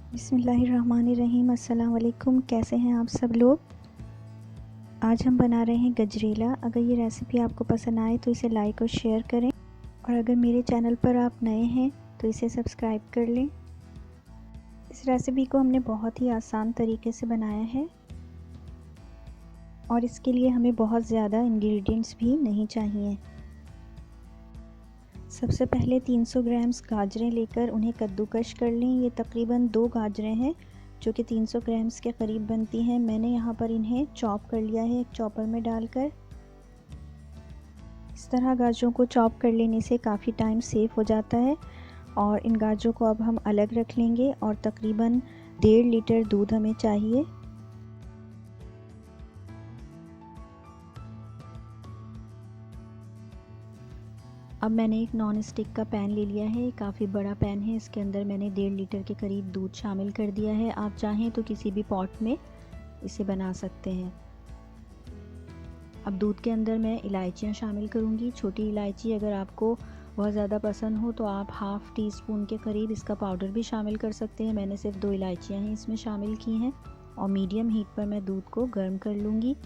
बिस्मिल्लाहिर्रहमानिर्रहीम। अस्सलाम वालेकुम। कैसे हैं आप सब लोग। आज हम बना रहे हैं गजरेला। अगर ये रेसिपी आपको पसंद आए तो इसे लाइक और शेयर करें, और अगर मेरे चैनल पर आप नए हैं तो इसे सब्सक्राइब कर लें। इस रेसिपी को हमने बहुत ही आसान तरीके से बनाया है और इसके लिए हमें बहुत ज़्यादा इंग्रेडिएंट्स भी नहीं चाहिए। सबसे पहले 300 ग्राम्स गाजरें लेकर उन्हें कद्दूकश कर लें। ये तकरीबन 2 गाजरें हैं जो कि 300 ग्राम्स के करीब बनती हैं। मैंने यहाँ पर इन्हें चॉप कर लिया है एक चॉपर में डालकर। इस तरह गाजरों को चॉप कर लेने से काफ़ी टाइम सेव हो जाता है। और इन गाजरों को अब हम अलग रख लेंगे और तकरीबन 1.5 लीटर दूध हमें चाहिए। अब मैंने एक नॉन स्टिक का पैन ले लिया है, काफ़ी बड़ा पैन है। इसके अंदर मैंने 1.5 लीटर के करीब दूध शामिल कर दिया है। आप चाहें तो किसी भी पॉट में इसे बना सकते हैं। अब दूध के अंदर मैं इलायचियाँ शामिल करूँगी। छोटी इलायची अगर आपको बहुत ज़्यादा पसंद हो तो आप हाफ़ टी स्पून के करीब इसका पाउडर भी शामिल कर सकते हैं। मैंने सिर्फ 2 इलायचियाँ ही इसमें शामिल की हैं। और मीडियम हीट पर मैं दूध को गर्म कर लूँगी।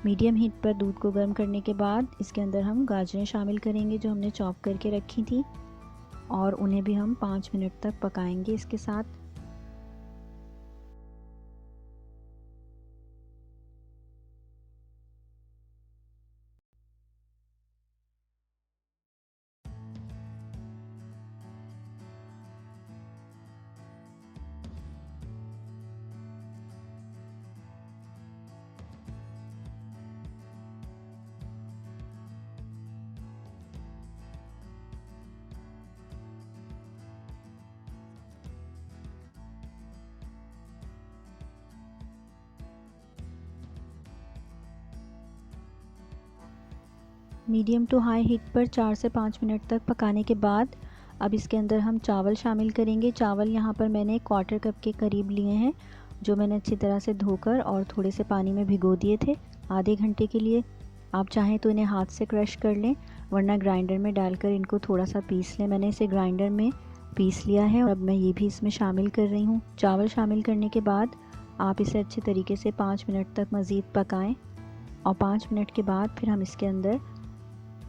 मीडियम हीट पर दूध को गर्म करने के बाद इसके अंदर हम गाजरें शामिल करेंगे जो हमने चॉप करके रखी थी, और उन्हें भी हम 5 मिनट तक पकाएंगे इसके साथ। मीडियम टू हाई हीट पर 4 से 5 मिनट तक पकाने के बाद अब इसके अंदर हम चावल शामिल करेंगे। चावल यहाँ पर मैंने 1/4 कप के करीब लिए हैं, जो मैंने अच्छी तरह से धोकर और थोड़े से पानी में भिगो दिए थे आधे घंटे के लिए। आप चाहें तो इन्हें हाथ से क्रश कर लें, वरना ग्राइंडर में डालकर इनको थोड़ा सा पीस लें। मैंने इसे ग्राइंडर में पीस लिया है और अब मैं ये भी इसमें शामिल कर रही हूँ। चावल शामिल करने के बाद आप इसे अच्छे तरीके से 5 मिनट तक मज़ीद पकाएं, और 5 मिनट के बाद फिर हम इसके अंदर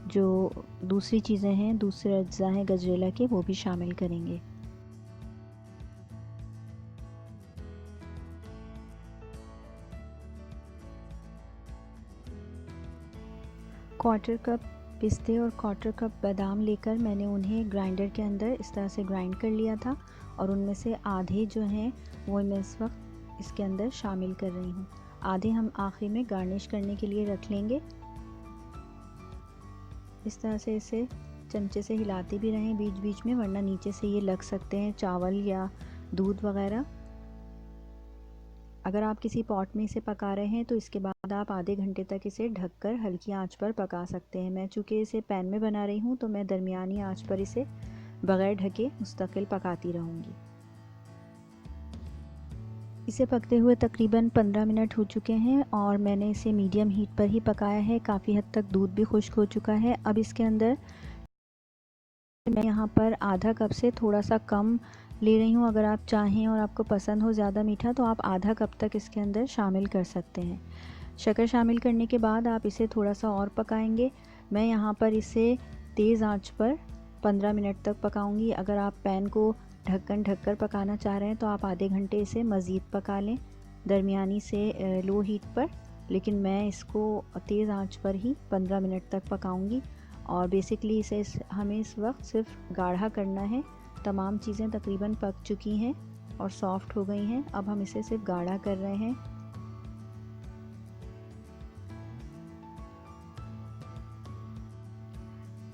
जो दूसरी चीज़ें हैं, दूसरे अज्जा हैं गजरेला के, वो भी शामिल करेंगे। क्वार्टर कप पिस्ते और क्वार्टर कप बादाम लेकर मैंने उन्हें ग्राइंडर के अंदर इस तरह से ग्राइंड कर लिया था, और उनमें से आधे जो हैं वो मैं इस वक्त इसके अंदर शामिल कर रही हूँ। आधे हम आखिर में गार्निश करने के लिए रख लेंगे। इस तरह से इसे चमचे से हिलाते भी रहें बीच बीच में, वरना नीचे से ये लग सकते हैं चावल या दूध वगैरह। अगर आप किसी पॉट में इसे पका रहे हैं तो इसके बाद आप आधे घंटे तक इसे ढककर हल्की आंच पर पका सकते हैं। मैं चूँकि इसे पैन में बना रही हूँ तो मैं दरमियानी आंच पर इसे बग़ैर ढके मुस्तकिल पकाती रहूँगी। इसे पकते हुए तकरीबन 15 मिनट हो चुके हैं और मैंने इसे मीडियम हीट पर ही पकाया है। काफ़ी हद तक दूध भी खुश्क हो चुका है। अब इसके अंदर मैं यहाँ पर आधा कप से थोड़ा सा कम ले रही हूँ। अगर आप चाहें और आपको पसंद हो ज़्यादा मीठा तो आप आधा कप तक इसके अंदर शामिल कर सकते हैं। शक्कर शामिल करने के बाद आप इसे थोड़ा सा और पकाएंगे। मैं यहाँ पर इसे तेज़ आंच पर 15 मिनट तक पकाऊंगी। अगर आप पैन को ढक्कन ढककर पकाना चाह रहे हैं तो आप आधे घंटे इसे मज़ीद पका लें दरमियानी से लो हीट पर, लेकिन मैं इसको तेज़ आंच पर ही 15 मिनट तक पकाऊंगी। और बेसिकली इसे हमें इस वक्त सिर्फ गाढ़ा करना है। तमाम चीज़ें तकरीबन पक चुकी हैं और सॉफ्ट हो गई हैं। अब हम इसे सिर्फ गाढ़ा कर रहे हैं।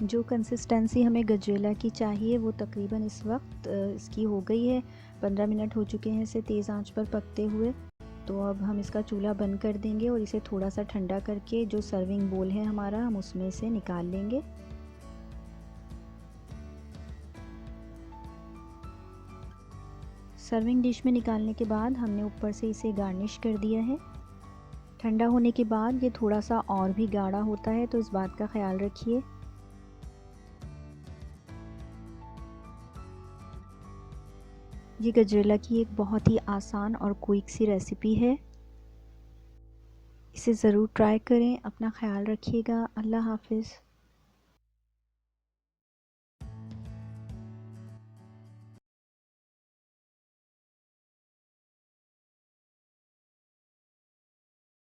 जो कंसिस्टेंसी हमें गजरेला की चाहिए वो तकरीबन इस वक्त इसकी हो गई है। 15 मिनट हो चुके हैं इसे तेज़ आंच पर पकते हुए। तो अब हम इसका चूल्हा बंद कर देंगे और इसे थोड़ा सा ठंडा करके जो सर्विंग बोल है हमारा, हम उसमें इसे निकाल लेंगे। सर्विंग डिश में निकालने के बाद हमने ऊपर से इसे गार्निश कर दिया है। ठंडा होने के बाद ये थोड़ा सा और भी गाढ़ा होता है, तो इस बात का ख्याल रखिए। ये गजरेला की एक बहुत ही आसान और क्विक सी रेसिपी है। इसे ज़रूर ट्राई करें। अपना ख्याल रखिएगा। अल्लाह हाफ़िज़।